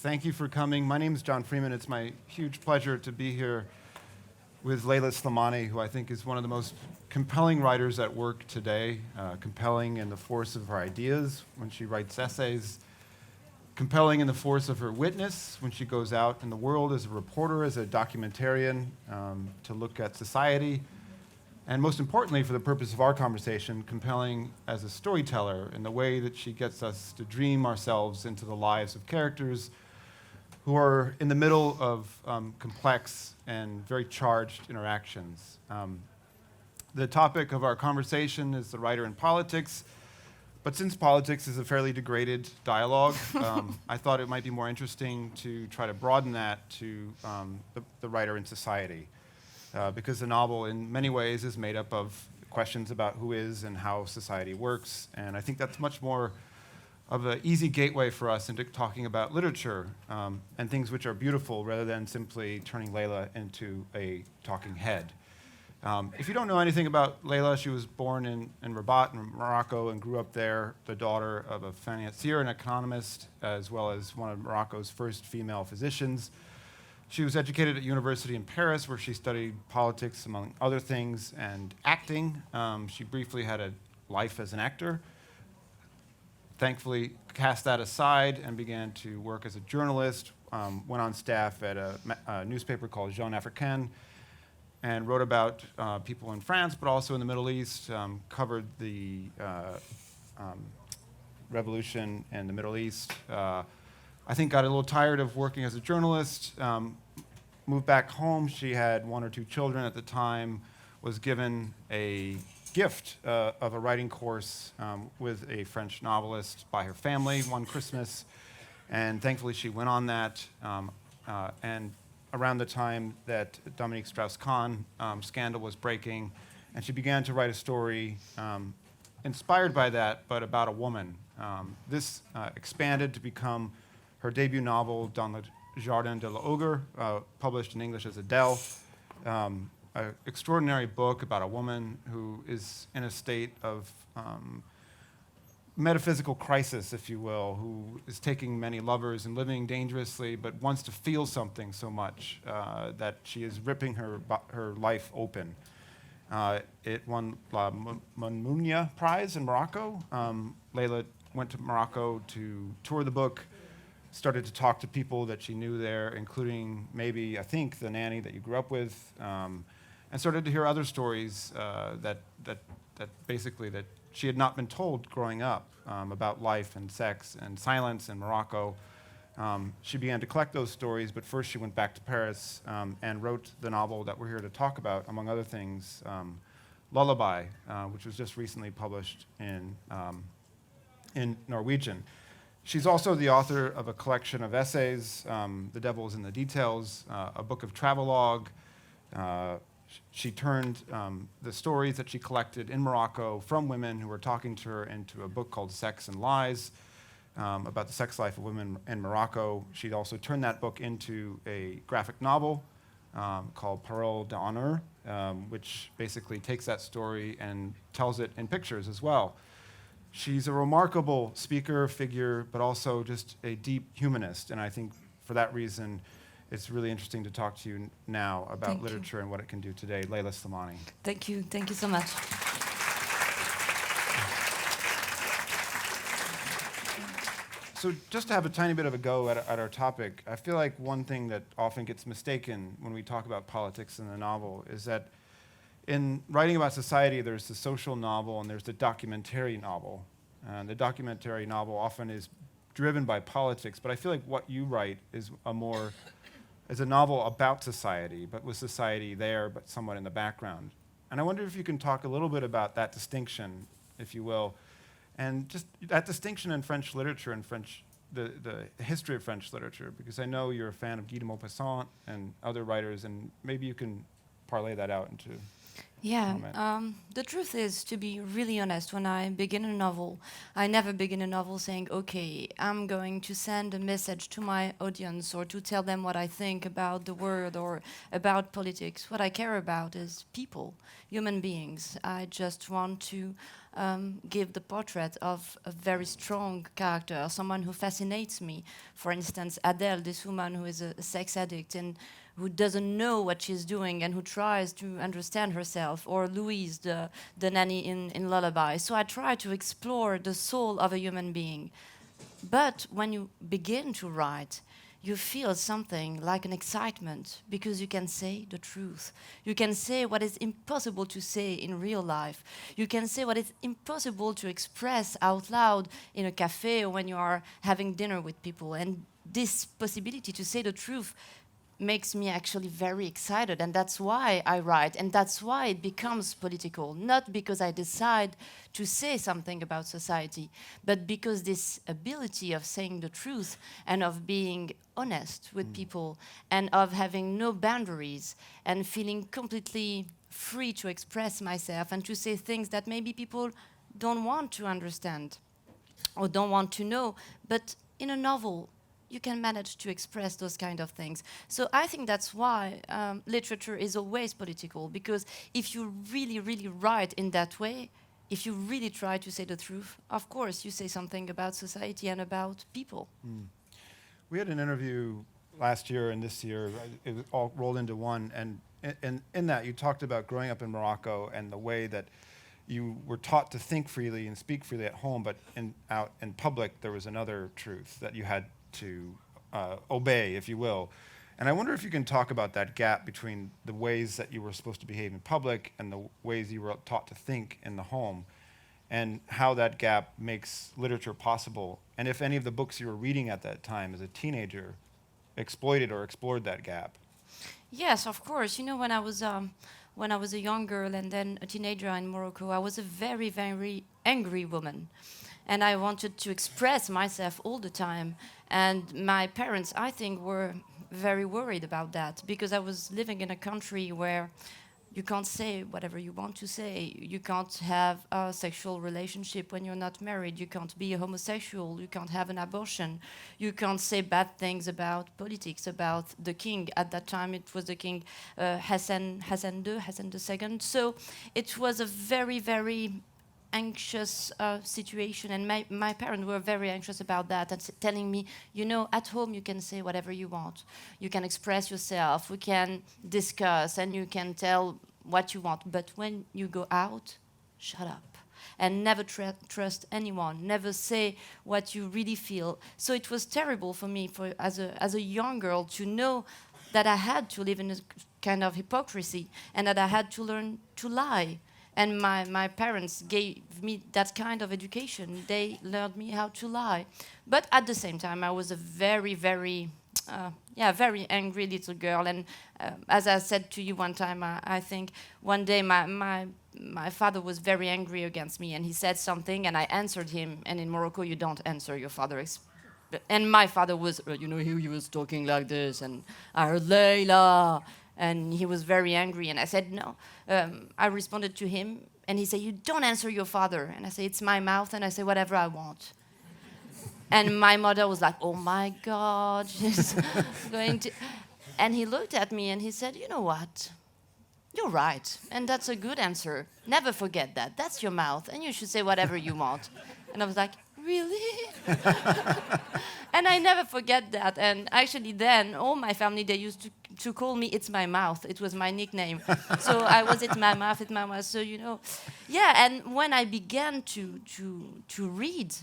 Thank you for coming. My name is John Freeman. It's my huge pleasure to be here with Leila Slimani, who I think is one of the most compelling writers at work today, compelling in the force of her ideas when she writes essays, compelling in the force of her witness when she goes out in the world as a reporter, as a documentarian, to look at society, and most importantly, for the purpose of our conversation, compelling as a storyteller in the way that she gets us to dream ourselves into the lives of characters who are in the middle of complex and very charged interactions. The topic of our conversation is the writer in politics, but since politics is a fairly degraded dialogue, I thought it might be more interesting to try to broaden that to the writer in society. Because the novel, in many ways, is made up of questions about who is and how society works. And I think that's much more of an easy gateway for us into talking about literature and things which are beautiful, rather than simply turning Leila into a talking head. If you don't know anything about Leila, she was born in Rabat in Morocco and grew up there, the daughter of a financier and economist, as well as one of Morocco's first female physicians. She was educated at university in Paris, where she studied politics, among other things, and acting. She briefly had a life as an actor. Thankfully, cast that aside and began to work as a journalist, went on staff at a newspaper called Jeune Africaine, and wrote about people in France, but also in the Middle East, covered the revolution in the Middle East. I think got a little tired of working as a journalist, moved back home. She had one or two children at the time, was given a gift of a writing course with a French novelist by her family one Christmas, and thankfully she went on that. And around the time that Dominique Strauss-Kahn scandal was breaking, and she began to write a story inspired by that, but about a woman. This expanded to become her debut novel, Dans le Jardin de l'Ogre, published in English as Adele, an extraordinary book about a woman who is in a state of metaphysical crisis, if you will, who is taking many lovers and living dangerously, but wants to feel something so much that she is ripping her life open. It won La Moumounia Prize in Morocco. Leila went to Morocco to tour the book, started to talk to people that she knew there, including maybe, I think, the nanny that you grew up with, and started to hear other stories that basically that she had not been told growing up about life and sex and silence in Morocco. She began to collect those stories, but first she went back to Paris and wrote the novel that we're here to talk about, among other things, Lullaby, which was just recently published in Norwegian. She's also the author of a collection of essays, The Devil is in the Details, a book of travelogue. She turned the stories that she collected in Morocco from women who were talking to her into a book called Sex and Lies, about the sex life of women in Morocco. She also turned that book into a graphic novel called Parole d'honneur, which basically takes that story and tells it in pictures as well. She's a remarkable speaker, figure, but also just a deep humanist, and I think for that reason, it's really interesting to talk to you now about literature and what it can do today. Leila Slimani. Thank you so much. So just to have a tiny bit of a go at our topic, I feel like one thing that often gets mistaken when we talk about politics in the novel is that in writing about society, there's the social novel and there's the documentary novel. And the documentary novel often is driven by politics, but I feel like what you write is a novel about society, but with society there, but somewhat in the background. And I wonder if you can talk a little bit about that distinction, if you will, and just that distinction in French literature and the history of French literature, because I know you're a fan of Guy de Maupassant and other writers, and maybe you can parlay that out into Yeah, comment? the truth is, to be really honest, when I begin a novel, I never begin a novel saying, okay, I'm going to send a message to my audience or to tell them what I think about the world or about politics. What I care about is people, human beings. I just want to give the portrait of a very strong character, someone who fascinates me. For instance, Adele, this woman who is a sex addict and who doesn't know what she's doing and who tries to understand herself, or Louise, the nanny in Lullaby. So I try to explore the soul of a human being. But when you begin to write, you feel something like an excitement because you can say the truth. You can say what is impossible to say in real life. You can say what is impossible to express out loud in a cafe or when you are having dinner with people. And this possibility to say the truth makes me actually very excited, and that's why I write, and that's why it becomes political, not because I decide to say something about society, but because this ability of saying the truth and of being honest with people and of having no boundaries and feeling completely free to express myself and to say things that maybe people don't want to understand or don't want to know, but in a novel you can manage to express those kind of things. So I think that's why literature is always political, because if you really, really write in that way, if you really try to say the truth, of course you say something about society and about people. We had an interview last year and this year, it was all rolled into one, and in that you talked about growing up in Morocco and the way that you were taught to think freely and speak freely at home, but out in public there was another truth that you had to obey, if you will. And I wonder if you can talk about that gap between the ways that you were supposed to behave in public and the ways you were taught to think in the home, and how that gap makes literature possible, and if any of the books you were reading at that time as a teenager exploited or explored that gap. Yes, of course. You know, when I was a young girl and then a teenager in Morocco, I was a very, very angry woman. And I wanted to express myself all the time. And my parents, I think, were very worried about that, because I was living in a country where you can't say whatever you want to say. You can't have a sexual relationship when you're not married. You can't be a homosexual. You can't have an abortion. You can't say bad things about politics, about the king. At that time, it was the king Hassan II. So it was a very, very anxious situation, and my parents were very anxious about that, and telling me, you know, at home you can say whatever you want, you can express yourself, we can discuss, and you can tell what you want, but when you go out, shut up and never trust anyone, never say what you really feel. So it was terrible for me, as a young girl, to know that I had to live in a kind of hypocrisy and that I had to learn to lie. And my parents gave me that kind of education. They learned me how to lie. But at the same time, I was a very, very, very angry little girl. And as I said to you one time, I think one day my father was very angry against me, and he said something, and I answered him. And in Morocco, you don't answer your father. And my father was, he was talking like this, and I heard Leila. And he was very angry, and I said no. I responded to him, and he said, you don't answer your father. And I said, it's my mouth, and I say whatever I want. And my mother was like, oh my God, she's going to... And he looked at me and he said, you know what? You're right, and that's a good answer. Never forget that. That's your mouth, and you should say whatever you want. And I was like, really? And I never forget that. And actually then, all my family, they used to call me It's My Mouth. It was my nickname. So I was It's My Mouth, It's My Mouth. So, yeah, and when I began to read,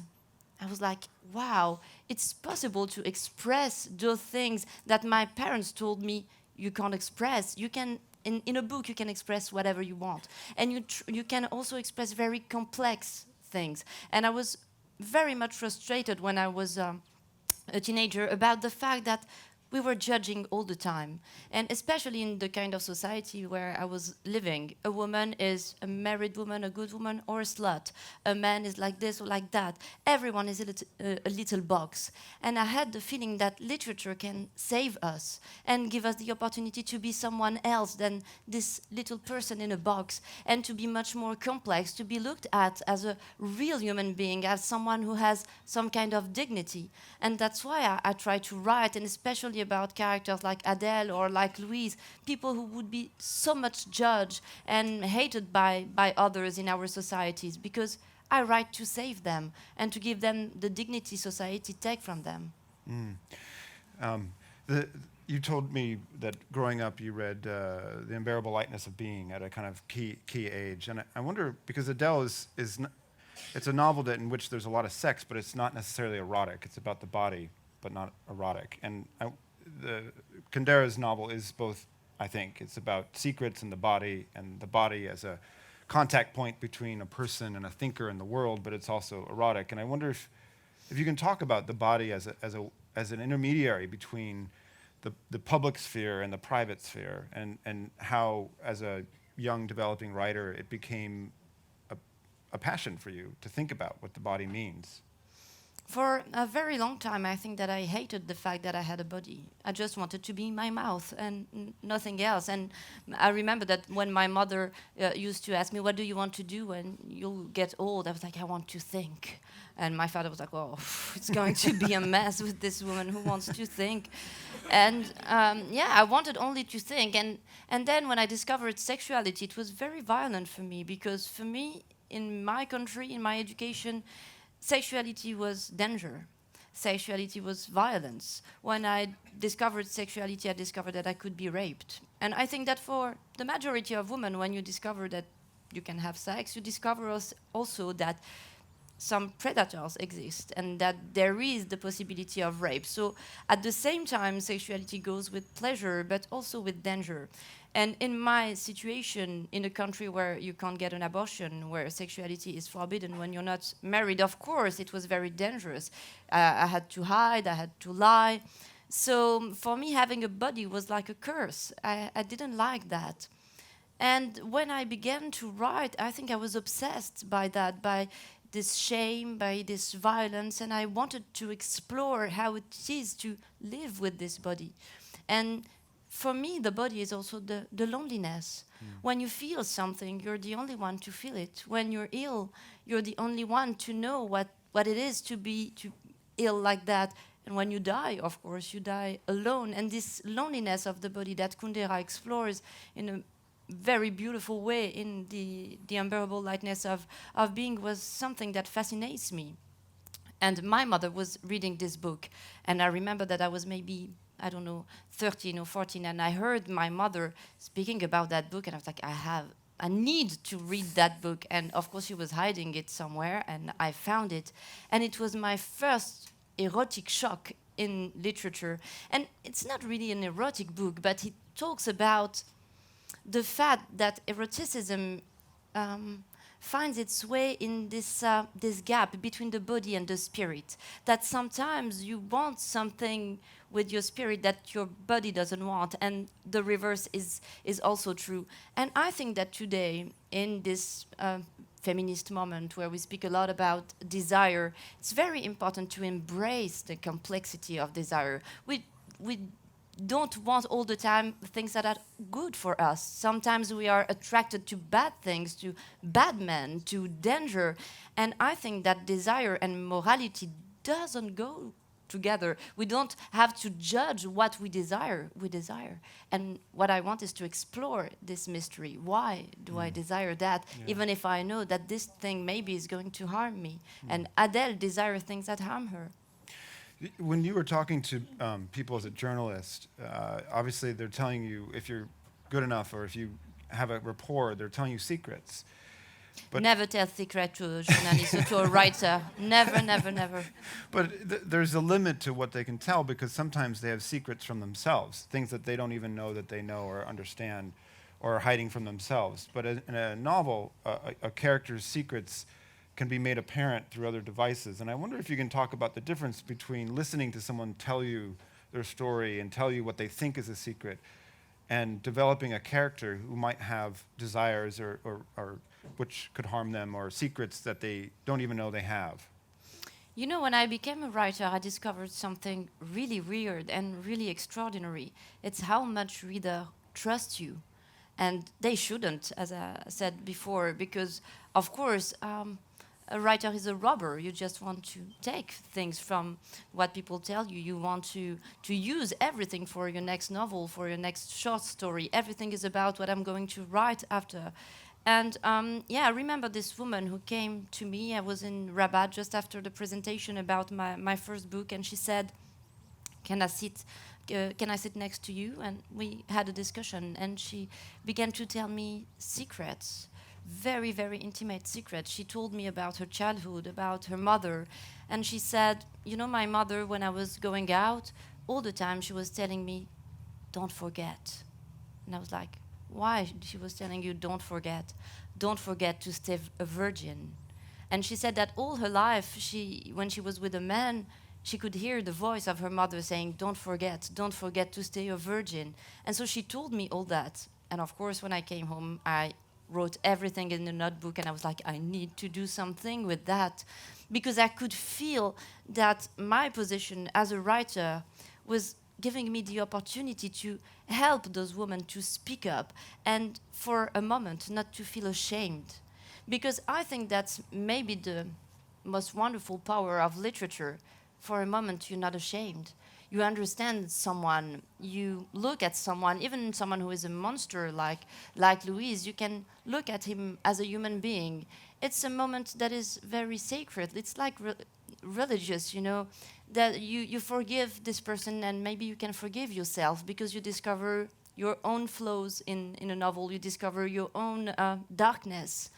I was like, wow, it's possible to express those things that my parents told me you can't express. You can, in a book, you can express whatever you want. And you can also express very complex things. And I was very much frustrated when I was a teenager about the fact that we were judging all the time. And especially in the kind of society where I was living, a woman is a married woman, a good woman, or a slut. A man is like this or like that. Everyone is a little box. And I had the feeling that literature can save us and give us the opportunity to be someone else than this little person in a box, and to be much more complex, to be looked at as a real human being, as someone who has some kind of dignity. And that's why I try to write, and especially about characters like Adele or like Louise, people who would be so much judged and hated by others in our societies, because I write to save them and to give them the dignity society take from them. You told me that growing up you read The Unbearable Lightness of Being at a kind of key age. And I wonder, because Adele it's a novel in which there's a lot of sex, but it's not necessarily erotic. It's about the body, but not erotic. And Kundera's novel is both, I think. It's about secrets and the body as a contact point between a person and a thinker in the world, but it's also erotic. And I wonder if you can talk about the body as an intermediary between the public sphere and the private sphere, and how, as a young developing writer, it became a passion for you to think about what the body means. For a very long time, I think that I hated the fact that I had a body. I just wanted to be my mouth and nothing else. And I remember that when my mother used to ask me, what do you want to do when you'll get old? I was like, I want to think. And my father was like, oh, it's going to be a mess with this woman who wants to think. And I wanted only to think. And then when I discovered sexuality, it was very violent for me, because for me, in my country, in my education, sexuality was danger. Sexuality was violence. When I discovered sexuality, I discovered that I could be raped. And I think that for the majority of women, when you discover that you can have sex, you discover also that some predators exist and that there is the possibility of rape. So at the same time, sexuality goes with pleasure, but also with danger. And in my situation, in a country where you can't get an abortion, where sexuality is forbidden when you're not married, of course, it was very dangerous. I had to hide, I had to lie. So for me, having a body was like a curse. I didn't like that. And when I began to write, I think I was obsessed by that, by this shame, by this violence, and I wanted to explore how it is to live with this body. And for me, the body is also the loneliness. When you feel something, you're the only one to feel it. When you're ill, you're the only one to know what it is to be ill like that. And when you die, of course, you die alone. And this loneliness of the body that Kundera explores in a very beautiful way in the unbearable lightness of being was something that fascinates me. And my mother was reading this book, and I remember that I was maybe, I don't know, 13 or 14, and I heard my mother speaking about that book, and I was like, I need to read that book. And of course she was hiding it somewhere, and I found it. And it was my first erotic shock in literature. And it's not really an erotic book, but it talks about the fact that eroticism finds its way in this gap between the body and the spirit. That sometimes you want something with your spirit that your body doesn't want, and the reverse is also true. And I think that today, in this feminist moment where we speak a lot about desire, it's very important to embrace the complexity of desire. We don't want all the time things that are good for us. Sometimes we are attracted to bad things, to bad men, to danger. And I think that desire and morality doesn't go together. We don't have to judge what we desire. We desire. And what I want is to explore this mystery. Why do I desire that, even if I know that this thing maybe is going to harm me? And Adele desires things that harm her. When you were talking to people as a journalist, obviously they're telling you if you're good enough or if you have a rapport, they're telling you secrets. But never tell secret to a journalist or to a writer. Never, never, never. But there's a limit to what they can tell, because sometimes they have secrets from themselves, things that they don't even know that they know or understand or are hiding from themselves. But in a novel, a character's secrets can be made apparent through other devices. And I wonder if you can talk about the difference between listening to someone tell you their story and tell you what they think is a secret, and developing a character who might have desires or which could harm them, or secrets that they don't even know they have. You know, when I became a writer, I discovered something really weird and really extraordinary. It's how much reader trust you. And they shouldn't, as I said before, because, of course, a writer is a robber. You just want to take things from what people tell you. You want to use everything for your next novel, for your next short story. Everything is about what I'm going to write after. And yeah, I remember this woman who came to me. I was in Rabat just after the presentation about my first book, and she said, can I sit next to you? And we had a discussion, and she began to tell me secrets, very, very intimate secrets. She told me about her childhood, about her mother, and she said, you know, my mother, when I was going out, all the time she was telling me, don't forget. And I was like, why? She was telling you, don't forget to stay a virgin. And she said that all her life, when she was with a man, she could hear the voice of her mother saying, don't forget to stay a virgin. And so she told me all that. And of course, when I came home, I wrote everything in a notebook, and I was like, I need to do something with that, because I could feel that my position as a writer was giving me the opportunity to help those women to speak up, and for a moment not to feel ashamed. Because I think that's maybe the most wonderful power of literature. For a moment you're not ashamed. You understand someone, you look at someone, even someone who is a monster like Louise, you can look at him as a human being. It's a moment that is very sacred. It's like religious, you know, that you forgive this person, and maybe you can forgive yourself because you discover your own flaws in a novel, you discover your own darkness.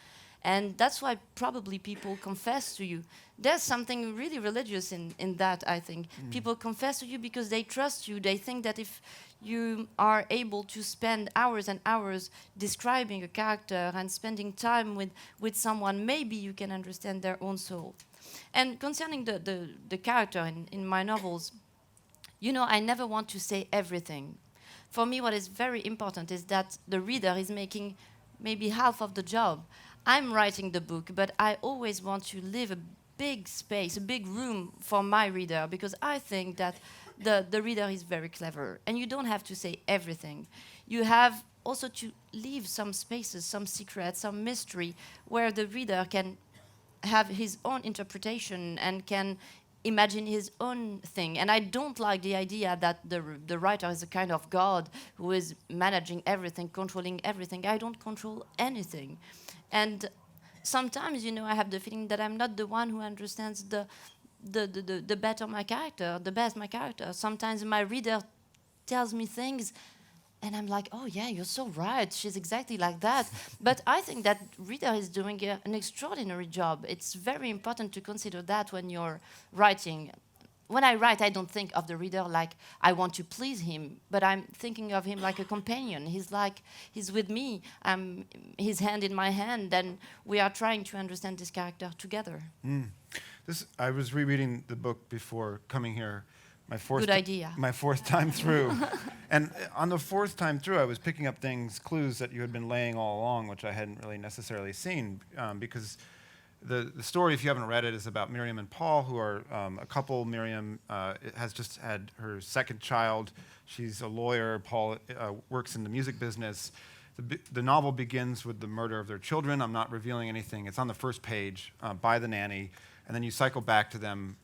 And that's why probably people confess to you. There's something really religious in that, I think. People confess to you because they trust you. They think that if you are able to spend hours and hours describing a character and spending time with someone, maybe you can understand their own soul. And concerning the character in my novels, you know, I never want to say everything. For me, what is very important is that the reader is making maybe half of the job. I'm writing the book, but I always want to leave a big space, a big room for my reader, because I think that the reader is very clever, and you don't have to say everything. You have also to leave some spaces, some secrets, some mystery, where the reader can have his own interpretation and can imagine his own thing. And I don't like the idea that the writer is a kind of God who is managing everything, controlling everything. I don't control anything. And sometimes, you know, I have the feeling that I'm not the one who understands the better my character, the best my character. Sometimes my reader tells me things, and I'm like, oh yeah, you're so right, she's exactly like that. But I think that reader is doing an extraordinary job. It's very important to consider that when you're writing. When I write, I don't think of the reader like I want to please him, but I'm thinking of him like a companion. He's with me, his hand in my hand, and we are trying to understand this character together. I was rereading the book before coming here. My fourth time through. And on the fourth time through, I was picking up clues that you had been laying all along, which I hadn't really necessarily seen, because the story, if you haven't read it, is about Miriam and Paul, who are a couple. Miriam has just had her second child. She's a lawyer. Paul works in the music business. The novel begins with the murder of their children. I'm not revealing anything. It's on the first page by the nanny. And then you cycle back to them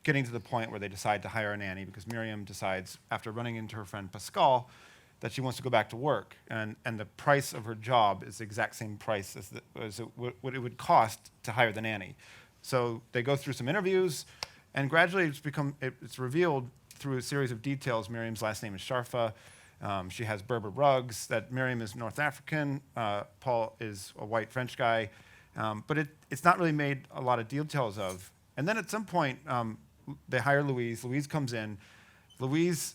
getting to the point where they decide to hire a nanny, because Miriam decides, after running into her friend Pascal, that she wants to go back to work. And the price of her job is the exact same price as what it would cost to hire the nanny. So they go through some interviews, and gradually it's revealed through a series of details. Miriam's last name is Sharfa. She has Berber rugs, that Miriam is North African. Paul is a white French guy. But it's not really made a lot of details of. And then at some point, they hire Louise. Louise comes in. Louise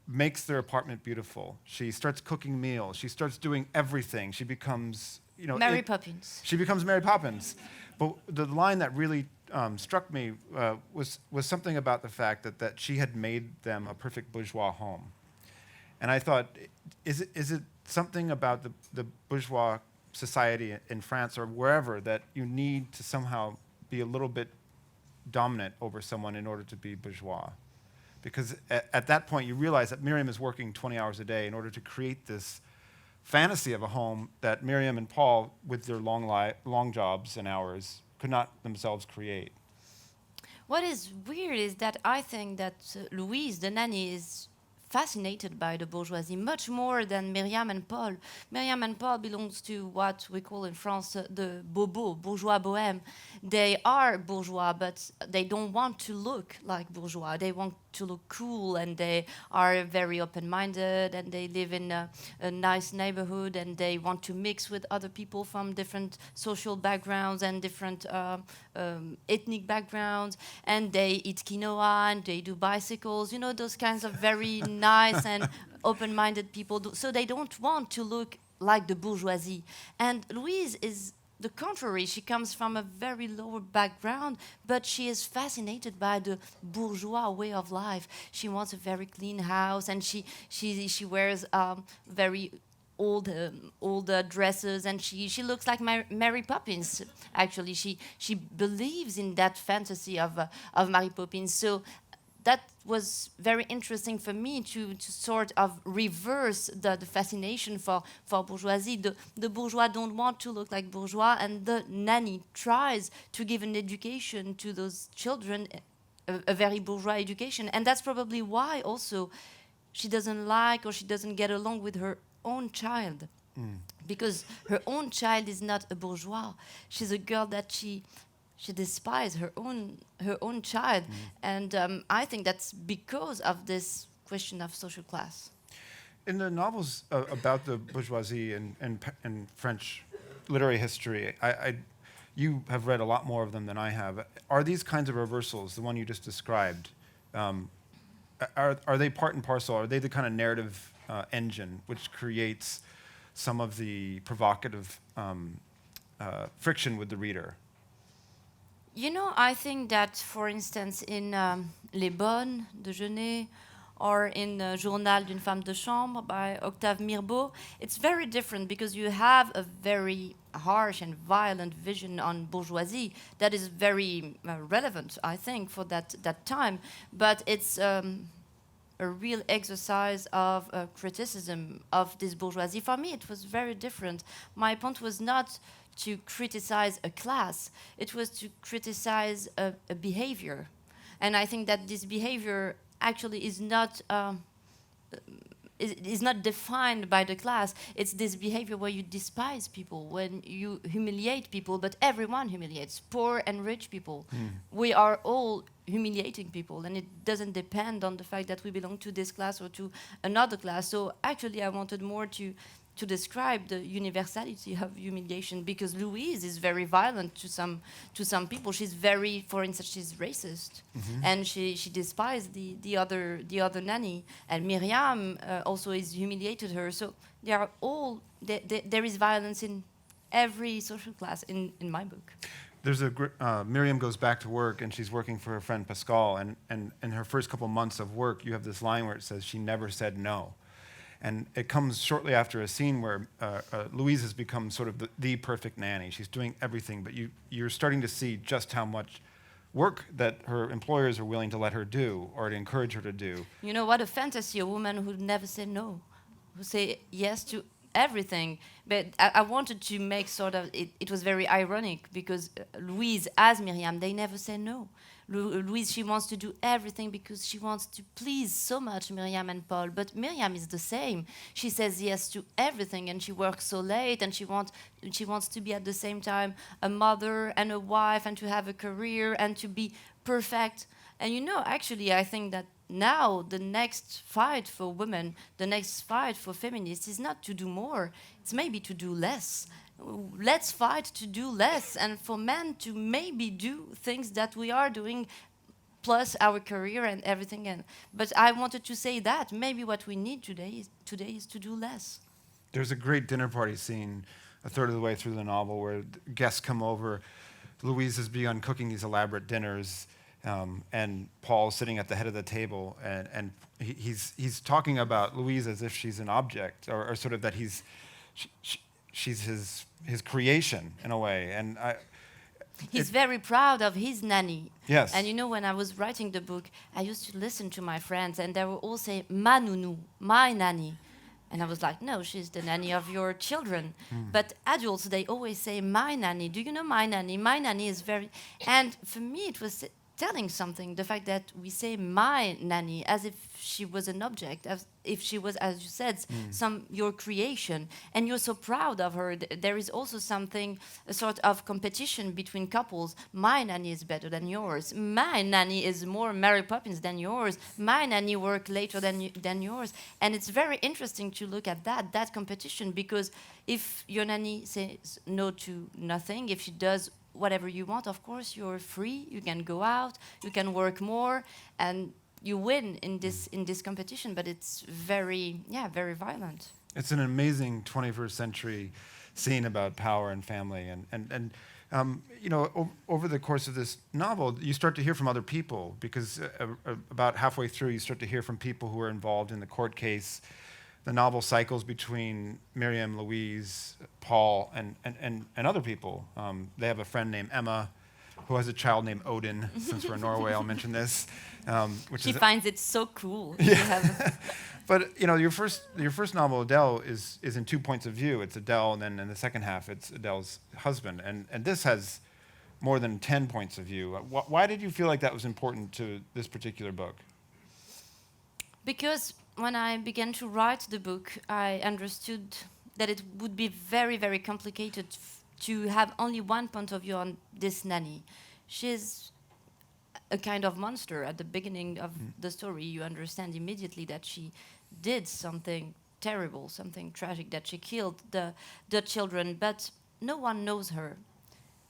makes their apartment beautiful. She starts cooking meals. She starts doing everything. She becomes, Mary Poppins. She becomes Mary Poppins. But the line that really struck me was something about the fact that she had made them a perfect bourgeois home. And I thought, is it something about the bourgeois society in France or wherever that you need to somehow be a little bit dominant over someone in order to be bourgeois? Because at that point you realize that Miriam is working 20 hours a day in order to create this fantasy of a home that Miriam and Paul, with their long jobs and hours, could not themselves create. What is weird is that I think that Louise, the nanny, is fascinated by the bourgeoisie much more than Miriam and Paul. Miriam and Paul belongs to what we call in France the bobo, bourgeois bohème. They are bourgeois, but they don't want to look like bourgeois. They want to look cool, and they are very open-minded, and they live in a nice neighborhood, and they want to mix with other people from different social backgrounds and different ethnic backgrounds, and they eat quinoa, and they do bicycles, you know, those kinds of very nice and open-minded people. So they don't want to look like the bourgeoisie. And Louise is the contrary. She comes from a very lower background, but she is fascinated by the bourgeois way of life. She wants a very clean house, and she wears very old dresses, and she looks like Mary Poppins. Actually, she believes in that fantasy of Mary Poppins. So that was very interesting for me to sort of reverse the fascination for bourgeoisie. The bourgeois don't want to look like bourgeois, and the nanny tries to give an education to those children, a very bourgeois education. And that's probably why also she doesn't like or she doesn't get along with her own child. Because her own child is not a bourgeois. She's a girl that she despises her own child, and I think that's because of this question of social class. In the novels about the bourgeoisie and French literary history, you have read a lot more of them than I have. Are these kinds of reversals, the one you just described, are they part and parcel? Are they the kind of narrative engine which creates some of the provocative friction with the reader? You know, I think that, for instance, in Les Bonnes de Genet or in Journal d'une femme de chambre by Octave Mirbeau, it's very different because you have a very harsh and violent vision on bourgeoisie that is very relevant, I think, for that time. But it's a real exercise of criticism of this bourgeoisie. For me, it was very different. My point was not to criticize a class, it was to criticize a behavior. And I think that this behavior actually is not defined by the class. It's this behavior where you despise people, when you humiliate people, but everyone humiliates, poor and rich people. We are all humiliating people, and it doesn't depend on the fact that we belong to this class or to another class. So actually I wanted more to describe the universality of humiliation, because Louise is very violent to some people. She's very, for instance, she's racist, and she despises the other nanny. And Miriam also is humiliated her. So they are all there is violence in every social class in my book. There's Miriam goes back to work, and she's working for her friend Pascal, and in her first couple months of work, you have this line where it says she never said no. And it comes shortly after a scene where Louise has become sort of the perfect nanny. She's doing everything, but you're starting to see just how much work that her employers are willing to let her do or to encourage her to do. You know, what a fantasy, a woman who never say no, who say yes to everything. But I wanted to make sort of, it was very ironic, because Louise, as Miriam, they never say no. Louise, she wants to do everything because she wants to please so much Miriam and Paul. But Miriam is the same. She says yes to everything, and she works so late, and she wants to be at the same time a mother and a wife, and to have a career and to be perfect. And you know, actually, I think that now the next fight for women, the next fight for feminists is not to do more, it's maybe to do less. Let's fight to do less, and for men to maybe do things that we are doing, plus our career and everything. But I wanted to say that maybe what we need today is to do less. There's a great dinner party scene a third of the way through the novel where guests come over Louise has begun cooking these elaborate dinners, and Paul's sitting at the head of the table, and he's talking about Louise as if she's an object, or sort of that she's his creation in a way. And He's very proud of his nanny. Yes. And you know, when I was writing the book, I used to listen to my friends, and they would all say, "Ma nounou, my nanny." And I was like, no, she's the nanny of your children. But adults, they always say, my nanny. Do you know my nanny? My nanny is very... And for me, it was telling something, the fact that we say my nanny as if she was an object, as if she was, as you said, your creation, and you're so proud of her. There is also something, a sort of competition between couples. My nanny is better than yours. My nanny is more Mary Poppins than yours. My nanny worked later than yours. And it's very interesting to look at that competition, because if your nanny says no to nothing, if she does whatever you want, of course you're free, you can go out, you can work more, and you win in this competition. But it's very violent. It's an amazing 21st century scene about power and family, and you know, over the course of this novel, you start to hear from other people, because about halfway through, you start to hear from people who are involved in the court case. The novel cycles between Miriam, Louise, Paul, and other people. They have a friend named Emma, who has a child named Odin. Since we're in Norway, I'll mention this. She finds it so cool. Yeah. But you know, your first novel, Adele, is in 2 points of view. It's Adele, and then in the second half, it's Adele's husband. And this has more than 10 points of view. Why did you feel like that was important to this particular book? Because when I began to write the book, I understood that it would be very, very complicated to have only one point of view on this nanny. She's a kind of monster. At the beginning of the story, you understand immediately that she did something terrible, something tragic, that she killed the children, but no one knows her.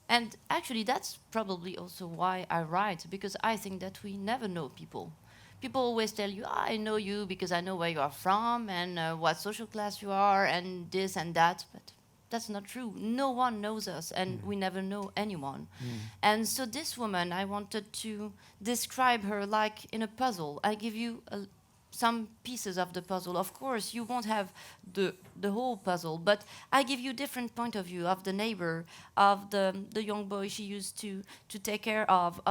And actually, that's probably also why I write, because I think that we never know people. People always tell you, I know you because I know where you are from and what social class you are and this and that. But that's not true. No one knows us, and we never know anyone. And so this woman, I wanted to describe her like in a puzzle. I give you some pieces of the puzzle. Of course, you won't have the whole puzzle, but I give you different point of view of the neighbor, of the young boy she used to take care of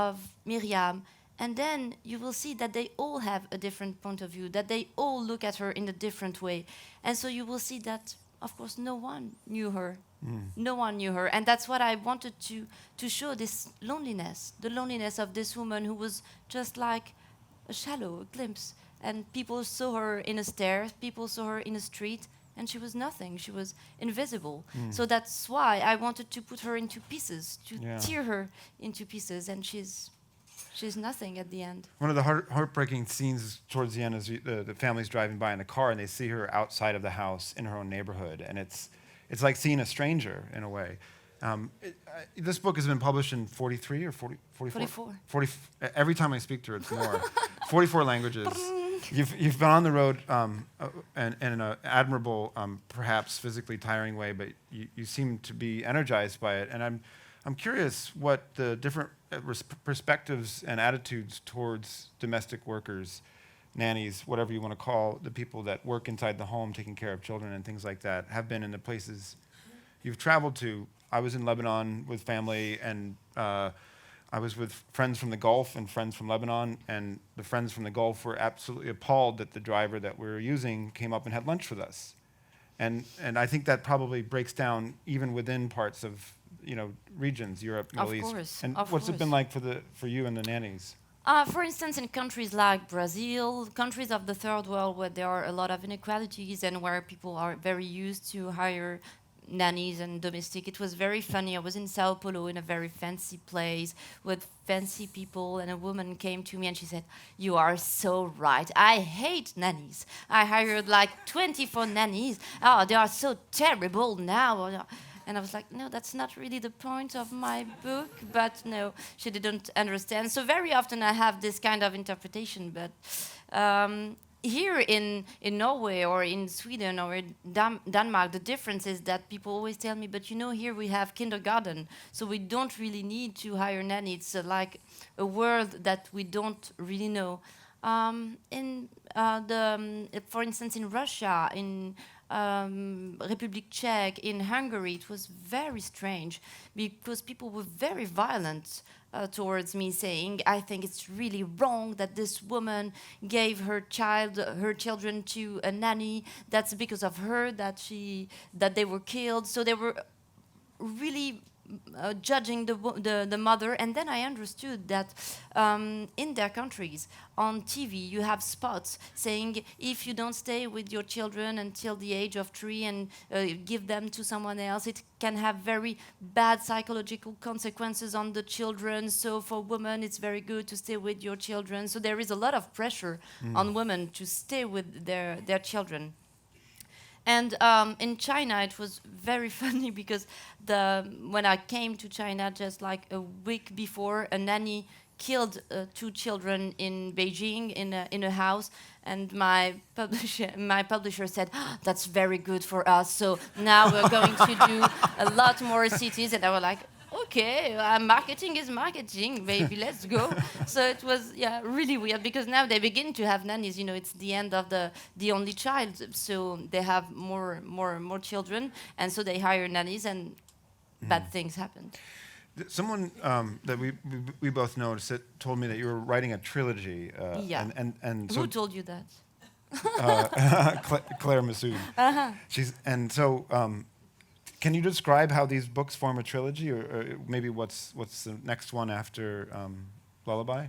Miriam. And then you will see that they all have a different point of view, that they all look at her in a different way. And so you will see that, of course, no one knew her. No one knew her. And that's what I wanted to show, this loneliness, the loneliness of this woman who was just like a shallow, a glimpse. And people saw her in a stair, people saw her in a street, and she was nothing. She was invisible. So that's why I wanted to put her into pieces, to tear her into pieces, and she's nothing at the end. One of the heartbreaking scenes towards the end is the family's driving by in a car, and they see her outside of the house in her own neighborhood, and it's like seeing a stranger in a way. This book has been published in 43 or 44? 40, every time I speak to her, it's more. 44 languages. You've been on the road in an admirable, perhaps physically tiring way, but you seem to be energized by it, and I'm curious what the different perspectives and attitudes towards domestic workers, nannies, whatever you want to call the people that work inside the home taking care of children and things like that, have been in the places you've traveled to. I was in Lebanon with family, and I was with friends from the Gulf and friends from Lebanon, and the friends from the Gulf were absolutely appalled that the driver that we were using came up and had lunch with us. And I think that probably breaks down even within parts of, you know, regions, Europe, Middle East. Course, and of what's course. it been like for you and the nannies? For instance, in countries like Brazil, countries of the third world where there are a lot of inequalities and where people are very used to hire nannies and domestic, it was very funny. I was in Sao Paulo in a very fancy place with fancy people, and a woman came to me and she said, "You are so right. I hate nannies. I hired like 24 nannies. Oh, they are so terrible now." And I was like, no, that's not really the point of my book. But no, she didn't understand. So very often I have this kind of interpretation. But here in Norway or in Sweden or in Denmark, the difference is that people always tell me, but you know, here we have kindergarten, so we don't really need to hire nanny. It's like a world that we don't really know. For instance, in Russia, in Republic Czech, in Hungary, it was very strange because people were very violent towards me, saying, I think it's really wrong that this woman gave her children to a nanny. That's because of her that they were killed. So they were really judging the mother. And then I understood that in their countries, on TV, you have spots saying, if you don't stay with your children until the age of 3 and give them to someone else, it can have very bad psychological consequences on the children. So for women, it's very good to stay with your children. So there is a lot of pressure on women to stay with their children. And in China, it was very funny because when I came to China just like a week before, a nanny killed 2 children in Beijing in a house, and my publisher said, that's very good for us, so now we're going to do a lot more cities. And I was like, okay, marketing is marketing, baby, let's go. So it was really weird, because now they begin to have nannies. You know, it's the end of the only child, so they have more children, and so they hire nannies, and bad things happen. Someone that we both know told me that you were writing a trilogy. And so who told you that? Claire Massoud. Can you describe how these books form a trilogy, or maybe what's the next one after Lullaby?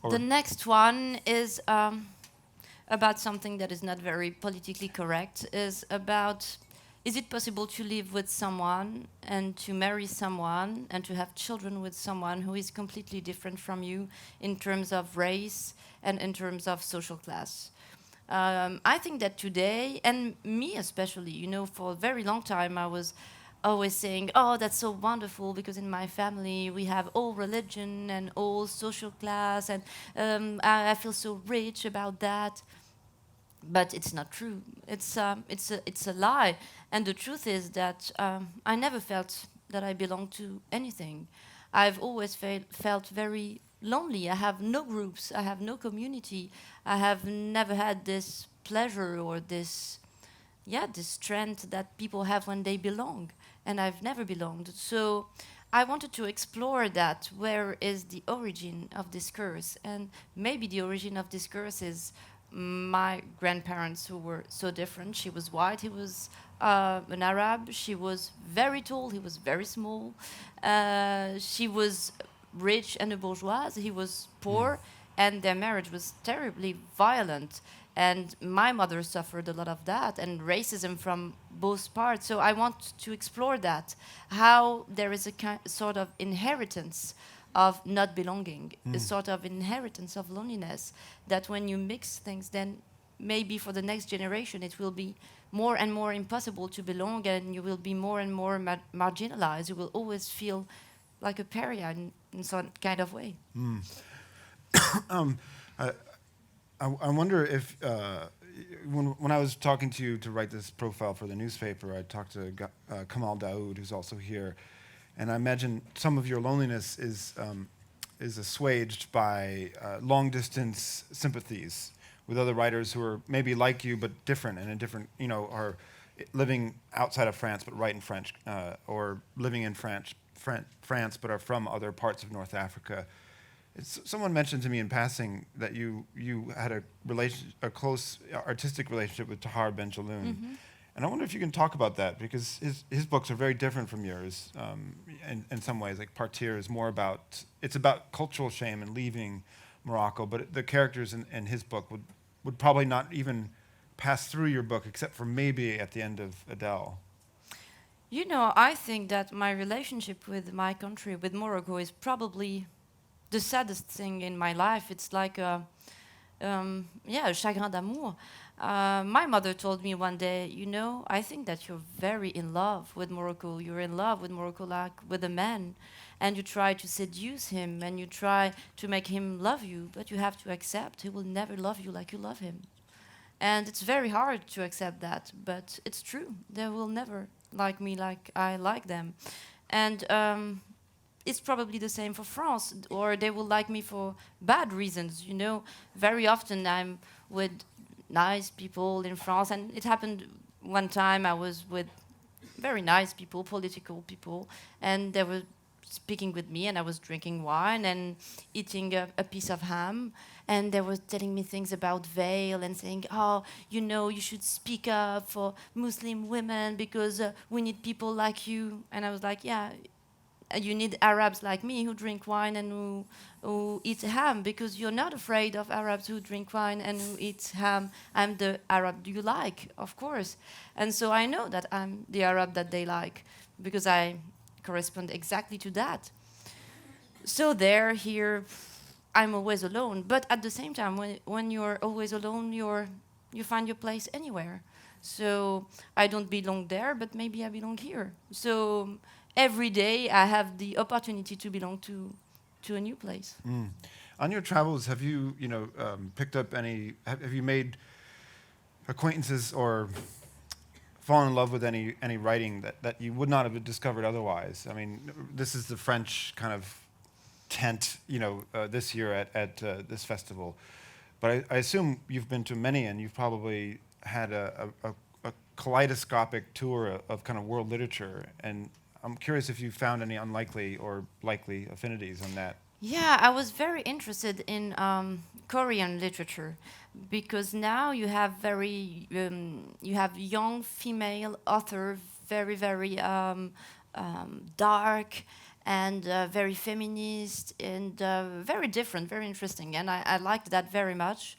The next one is about something that is not very politically correct. Is it possible to live with someone and to marry someone and to have children with someone who is completely different from you in terms of race and in terms of social class? I think that today, and me especially, you know, for a very long time I was always saying, oh, that's so wonderful, because in my family we have all religion and all social class, and I feel so rich about that. But it's not true. It's a lie. And the truth is that I never felt that I belonged to anything. I've always felt very lonely. I have no groups. I have no community. I have never had this pleasure or this strength that people have when they belong. And I've never belonged. So I wanted to explore that. Where is the origin of this curse? And maybe the origin of this curse is my grandparents, who were so different. She was white, he was an Arab. She was very tall, he was very small. She was rich and a bourgeoise, he was poor, and their marriage was terribly violent. And my mother suffered a lot of that, and racism from both parts. So I want to explore that, how there is a sort of inheritance of not belonging, a sort of inheritance of loneliness, that when you mix things, then maybe for the next generation it will be more and more impossible to belong, and you will be more and more marginalized. You will always feel like a pariah in some kind of way. I wonder if, when I was talking to you to write this profile for the newspaper, I talked to Kamal Daoud, who's also here, and I imagine some of your loneliness is assuaged by long-distance sympathies with other writers who are maybe like you but different, and in different, you know, are living outside of France but write in French, or living in France but are from other parts of North Africa. Someone mentioned to me in passing that you had a close artistic relationship with Tahar Ben-Jaloun. And I wonder if you can talk about that, because his books are very different from yours in some ways. Like Partir is more about cultural shame and leaving Morocco, but the characters in his book would probably not even pass through your book, except for maybe at the end of Adele. You know, I think that my relationship with my country, with Morocco, is probably the saddest thing in my life. It's like a chagrin d'amour. My mother told me one day, you know, I think that you're very in love with Morocco. You're in love with Morocco like with a man. And you try to seduce him and you try to make him love you, but you have to accept he will never love you like you love him. And it's very hard to accept that, but it's true. They will never like me like I like them. And it's probably the same for France, or they will like me for bad reasons. You know, very often I'm with nice people in France, and it happened one time I was with very nice people, political people, and they were speaking with me, and I was drinking wine and eating a piece of ham, and they were telling me things about veil and saying, oh, you know, you should speak up for Muslim women because we need people like you. And I was like, yeah, you need Arabs like me who drink wine and who eat ham, because you're not afraid of Arabs who drink wine and who eat ham. I'm the Arab you like, of course. And so I know that I'm the Arab that they like, because I correspond exactly to that. So there, here, I'm always alone. But at the same time, when you're always alone, you find your place anywhere. So I don't belong there, but maybe I belong here. So every day I have the opportunity to belong to a new place. Mm. On your travels, have you, picked up any? Have you made acquaintances or fallen in love with any writing that you would not have discovered otherwise? I mean, this is the French kind of tent, this year at this festival. But I assume you've been to many, and you've probably had a kaleidoscopic tour of kind of world literature. And I'm curious if you found any unlikely or likely affinities on that. Yeah, I was very interested in Korean literature, because now you have young female author, very dark and very feminist and very different, very interesting, and I liked that very much.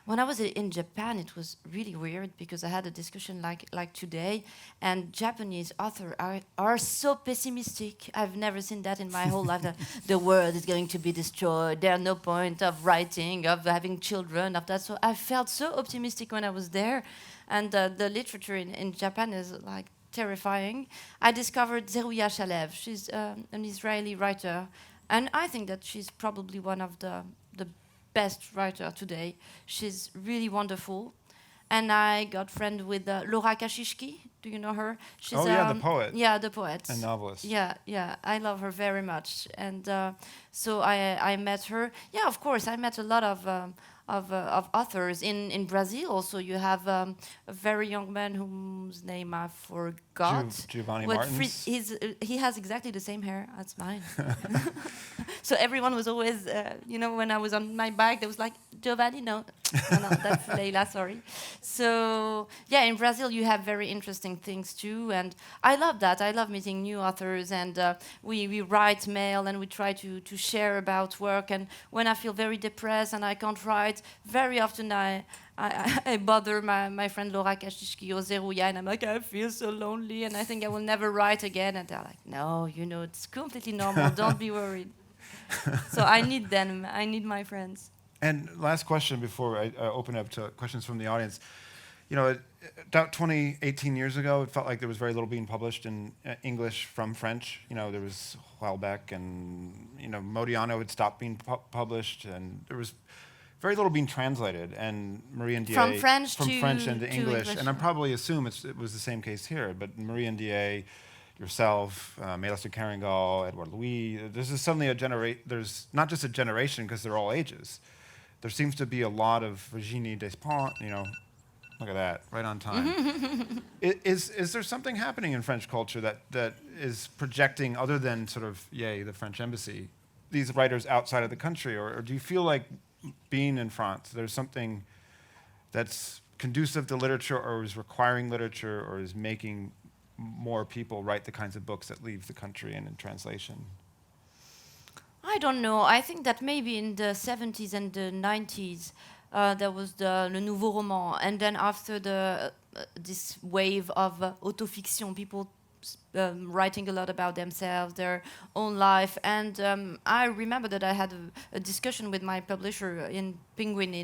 When I was in Japan, it was really weird, because I had a discussion like today, and Japanese authors are so pessimistic. I've never seen that in my whole life. The world is going to be destroyed. There's no point of writing, of having children, of that. So I felt so optimistic when I was there, and the literature in Japan is like terrifying. I discovered Zerouia Shalev. She's an Israeli writer, and I think that she's probably one of the best writer today. She's really wonderful. And I got friend with Laura Kashishki. Do you know her? She's the poet. Yeah, the poet. And novelist. Yeah. I love her very much. And so I met her. Yeah, of course, I met a lot of authors in Brazil. Also, you have a very young man whose name I forgot. Giovanni Martins. He has exactly the same hair as mine. So everyone was always, when I was on my bike, they was like, Giovanni, no, that's Leila, sorry. So yeah, in Brazil you have very interesting things too, and I love that. I love meeting new authors, and we write mail and we try to share about work. And when I feel very depressed and I can't write, very often I bother my friend Laura Kashishki or Zerouia, and I'm like, I feel so lonely and I think I will never write again. And they're like, no, it's completely normal, don't be worried. So I need them, I need my friends. And last question before I open up to questions from the audience. About 18 years ago, it felt like there was very little being published in English from French. There was Houellebecq, and Modiano had stopped being published, and there was very little being translated. And Marie Ndiaye from French into English. And I probably assume it was the same case here. But Marie Ndiaye, yourself, Mélissa Keringal, Edouard Louis. This is suddenly there's not just a generation, because they're all ages. There seems to be a lot of Virginie Despentes, look at that, right on time. Is there something happening in French culture that is projecting, other than sort of, the French embassy, these writers outside of the country? Or do you feel like being in France, there's something that's conducive to literature, or is requiring literature, or is making more people write the kinds of books that leave the country and in translation? I don't know. I think that maybe in the 70s and the 90s, there was le nouveau roman, and then after this wave of autofiction, people writing a lot about themselves, their own life. And I remember that I had a discussion with my publisher in Penguin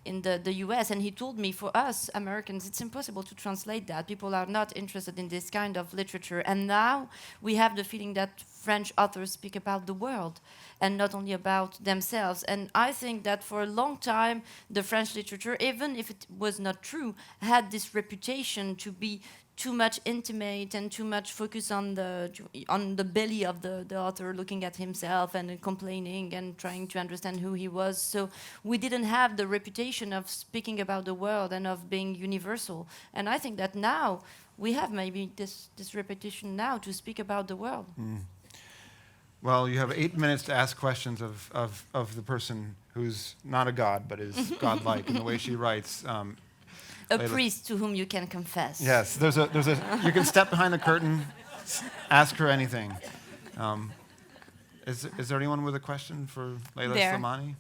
in the US, and he told me, for us Americans, it's impossible to translate that. People are not interested in this kind of literature. And now we have the feeling that French authors speak about the world and not only about themselves. And I think that for a long time, the French literature, even if it was not true, had this reputation to be too much intimate and too much focus on the belly of the author, looking at himself and complaining and trying to understand who he was. So we didn't have the reputation of speaking about the world and of being universal. And I think that now we have maybe this reputation now to speak about the world. Well, you have 8 minutes to ask questions of the person who's not a god, but is godlike in the way she writes. A Leila. priest to whom you can confess. Yes, there's a. You can step behind the curtain, ask her anything. Is there anyone with a question for Leila There. Slimani?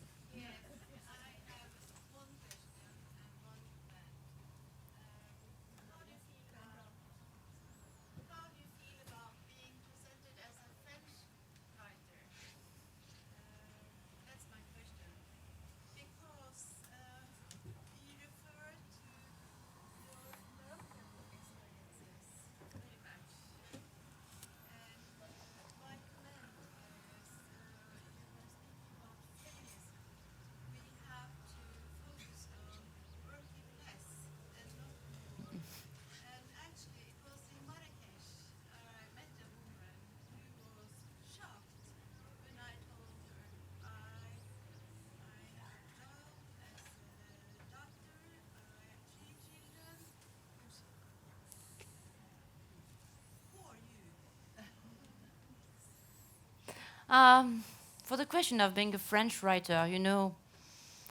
For the question of being a French writer, you know,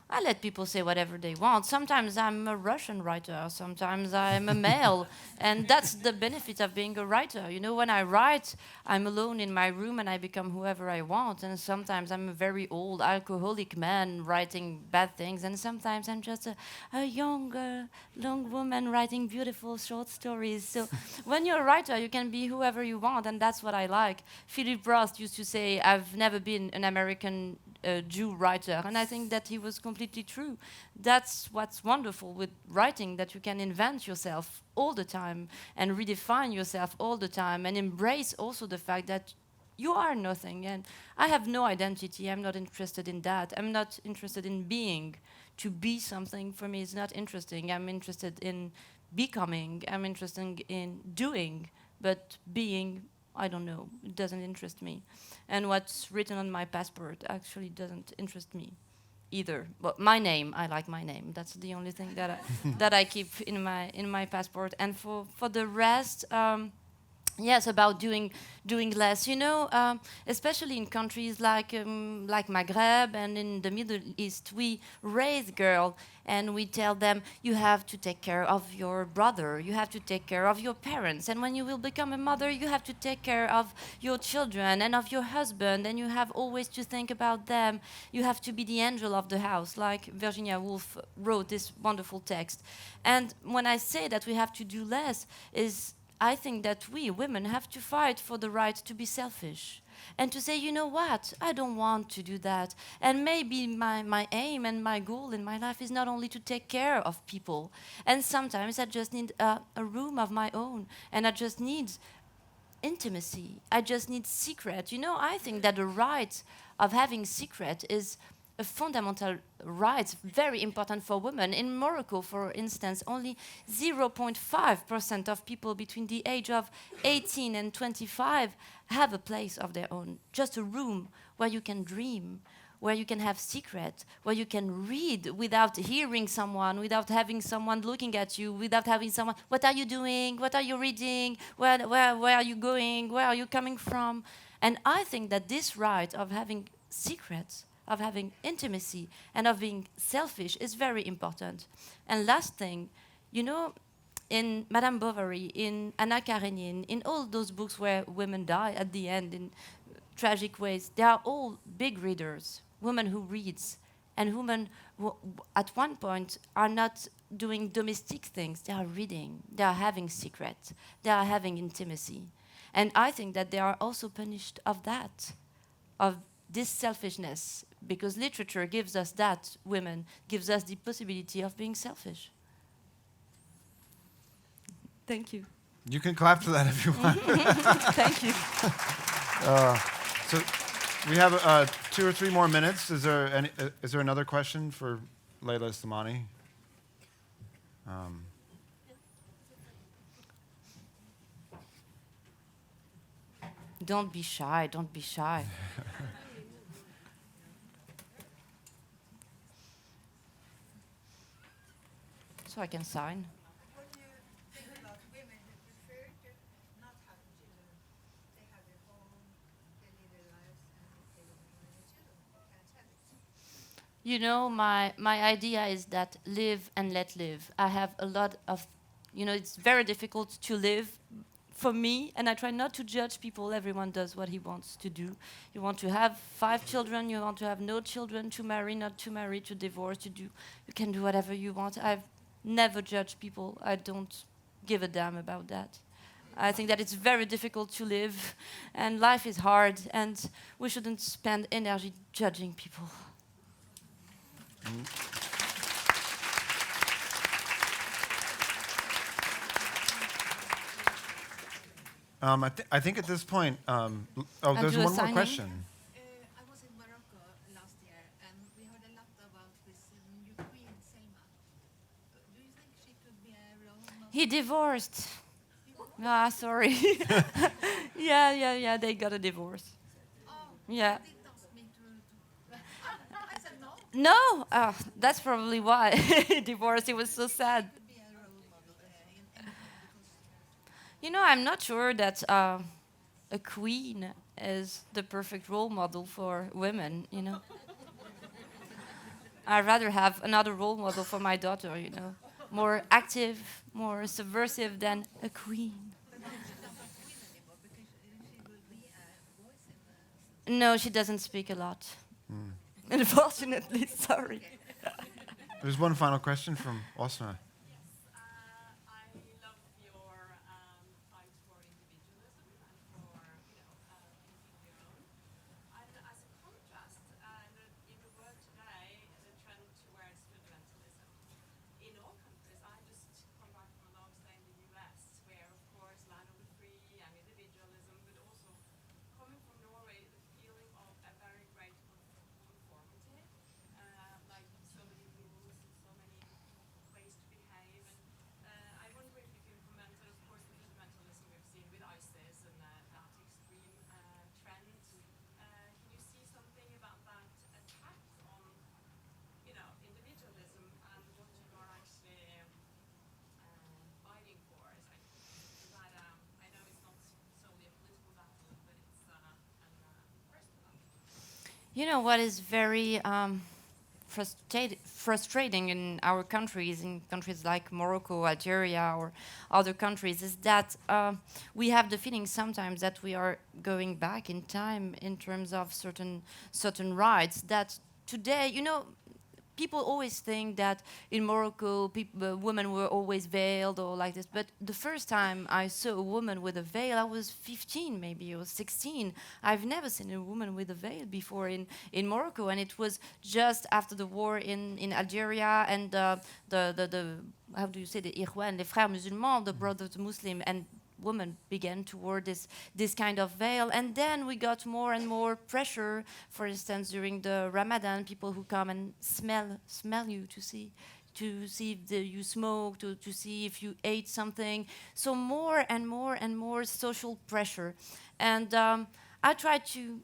I let people say whatever they want. Sometimes I'm a Russian writer, sometimes I'm a male, and that's the benefit of being a writer. You know, when I write, I'm alone in my room and I become whoever I want, and sometimes I'm a very old alcoholic man writing bad things, and sometimes I'm just a young woman writing beautiful short stories. So when you're a writer, you can be whoever you want, and that's what I like. Philip Roth used to say, I've never been an American Jew writer, and I think that he was completely true. That's what's wonderful with writing, that you can invent yourself all the time and redefine yourself all the time and embrace also the fact that you are nothing. And I have no identity. I'm not interested in that. I'm not interested in being. To be something for me is not interesting. I'm interested in becoming. I'm interested in doing, but being, I don't know, it doesn't interest me. And what's written on my passport actually doesn't interest me either. But my name, I like my name. That's the only thing that I, that I keep in my passport. And for the rest, yes, about doing less. You know, especially in countries like Maghreb and in the Middle East, we raise girls and we tell them, you have to take care of your brother, you have to take care of your parents, and when you will become a mother, you have to take care of your children and of your husband, and you have always to think about them. You have to be the angel of the house, like Virginia Woolf wrote this wonderful text. And when I say that we have to do less, is I think that we women have to fight for the right to be selfish and to say, you know what, I don't want to do that. And maybe my aim and my goal in my life is not only to take care of people. And sometimes I just need a room of my own, and I just need intimacy. I just need secret. You know, I think that the right of having secret is a fundamental right, very important for women. In Morocco, for instance, only 0.5% of people between the age of 18 and 25 have a place of their own, just a room where you can dream, where you can have secret, where you can read without hearing someone, without having someone looking at you, without having someone, what are you doing, what are you reading, where are you going, where are you coming from? And I think that this right of having secrets, of having intimacy, and of being selfish is very important. And last thing, you know, in Madame Bovary, in Anna Karenine, in all those books where women die at the end in tragic ways, they are all big readers, women who reads, and women who at one point are not doing domestic things, they are reading, they are having secret, they are having intimacy. And I think that they are also punished of that, of this selfishness, because literature gives us that, women, gives us the possibility of being selfish. Thank you. You can clap to that if you want. Thank you. So we have 2 or 3 more minutes. Is there another question for Leila Slimani? Don't be shy, don't be shy. So I can sign. What do you think about women who prefer to not have children? They have their home, they live their lives, and they don't have any children. Can't have it. You know, my idea is that live and let live. I have a lot of, it's very difficult to live for me, and I try not to judge people. Everyone does what he wants to do. You want to have 5 children, you want to have no children, to marry, not to marry, to divorce, you can do whatever you want. I've never judged people. I don't give a damn about that. I think that it's very difficult to live, and life is hard, and we shouldn't spend energy judging people. I think at this point, And there's do a one more signing? question. I was in Morocco last year, and we heard a lot about this new queen, Selma. Do you think she could be a role model? He divorced. Ah, sorry. yeah, they got a divorce. Oh, Yeah. they didn't ask me to I said no. No, that's probably why he divorced. He was so sad. Could be a role model in anything because You know, I'm not sure that a queen is the perfect role model for women. I'd rather have another role model for my daughter, more active, more subversive than a queen. she's not a queen anymore because she will be a voice in the No, she doesn't speak a lot. Unfortunately, sorry. There's one final question from Osma. I love your fight for individualism and for thinking your own. And as a contrast, in the world today, the trend towards fundamentalism. In all countries, I just come back from a long stay in the US, where of course land of the free and individualism, but also coming from Norway, the feeling of a very great conformity, like so many rules and so many ways to behave. And I wonder if you can comment on, of course, the fundamentalism we've seen with ISIS and that extreme trend. Can you see something about that attack on, individualism and what you are actually fighting for? Is that, I know it's not solely a political battle, but it's a personal battle. You know what is very frustrating in our countries, in countries like Morocco, Algeria, or other countries, is that we have the feeling sometimes that we are going back in time in terms of certain rights. That today, people always think that in Morocco, women were always veiled or like this. But the first time I saw a woman with a veil, I was 15 maybe, or 16. I've never seen a woman with a veil before in Morocco. And it was just after the war in Algeria and the how do you say, the Ikhwan, les frères musulmans, the brothers Muslim, and women began to wear this kind of veil. And then we got more and more pressure. For instance, during the Ramadan, people who come and smell you to see if you smoke, to see if you ate something. So more and more and more social pressure. And I try to,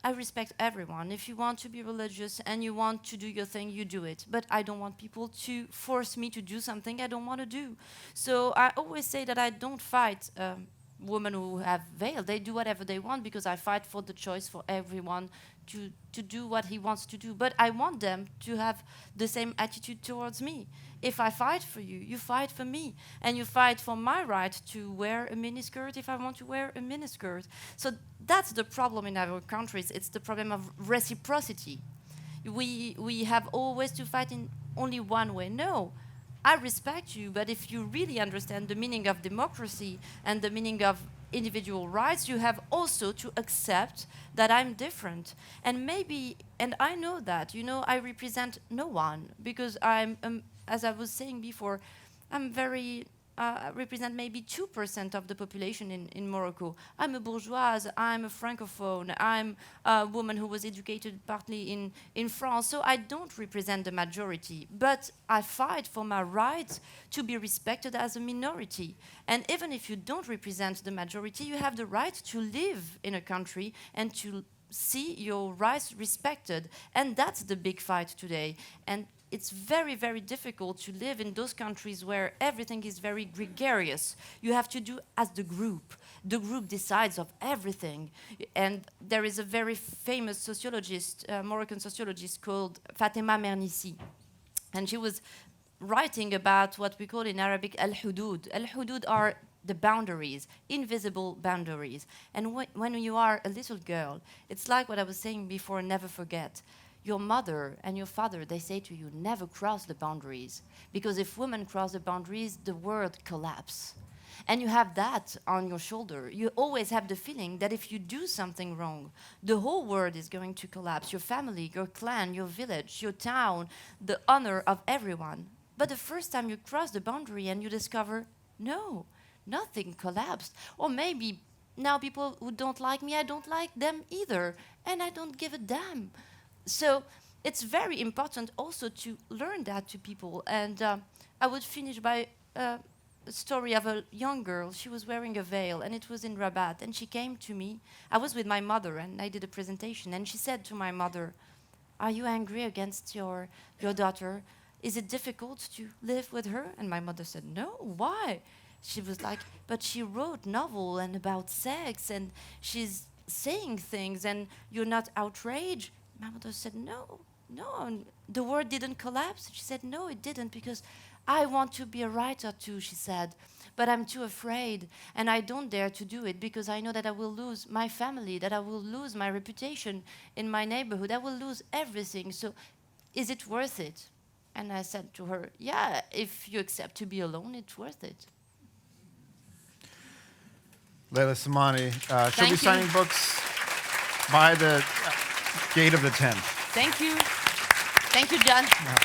I respect everyone. If you want to be religious and you want to do your thing, you do it. But I don't want people to force me to do something I don't want to do. So I always say that I don't fight women who have veil. They do whatever they want because I fight for the choice for everyone to do what he wants to do. But I want them to have the same attitude towards me. If I fight for you, you fight for me. And you fight for my right to wear a miniskirt if I want to wear a miniskirt. So that's the problem in our countries. It's the problem of reciprocity. We have always to fight in only one way. No, I respect you, but if you really understand the meaning of democracy and the meaning of individual rights, you have also to accept that I'm different. And maybe, and I know that, you know, I represent no one because I'm, as I was saying before, I'm very, represent maybe 2% of the population in Morocco. I'm a bourgeoise, I'm a francophone, I'm a woman who was educated partly in France, so I don't represent the majority, but I fight for my right to be respected as a minority. And even if you don't represent the majority, you have the right to live in a country and to see your rights respected. And that's the big fight today. And it's very, very difficult to live in those countries where everything is very gregarious. You have to do as the group. The group decides of everything. And there is a very famous sociologist, Moroccan sociologist called Fatima Mernissi. And she was writing about what we call in Arabic al-hudud. Al-hudud are the boundaries, invisible boundaries. And when you are a little girl, it's like what I was saying before, never forget. Your mother and your father, they say to you, never cross the boundaries. Because if women cross the boundaries, the world collapses. And you have that on your shoulder. You always have the feeling that if you do something wrong, the whole world is going to collapse. Your family, your clan, your village, your town, the honor of everyone. But the first time you cross the boundary and you discover, no, nothing collapsed. Or maybe now people who don't like me, I don't like them either. And I don't give a damn. So it's very important also to learn that to people. And I would finish by a story of a young girl. She was wearing a veil, and it was in Rabat. And she came to me. I was with my mother, and I did a presentation. And she said to my mother, "Are you angry against your daughter? Is it difficult to live with her?" And my mother said, "No, why?" She was like, "But she wrote novel and about sex, and she's saying things, and you're not outraged?" My mother said, no, the world didn't collapse. She said, no, it didn't, because I want to be a writer too, she said, but I'm too afraid, and I don't dare to do it because I know that I will lose my family, that I will lose my reputation in my neighborhood, I will lose everything, so is it worth it? And I said to her, yeah, if you accept to be alone, it's worth it. Leila Slimani, she'll Thank be you. signing books by the gate of the tent. Thank you. Thank you, John. Yeah.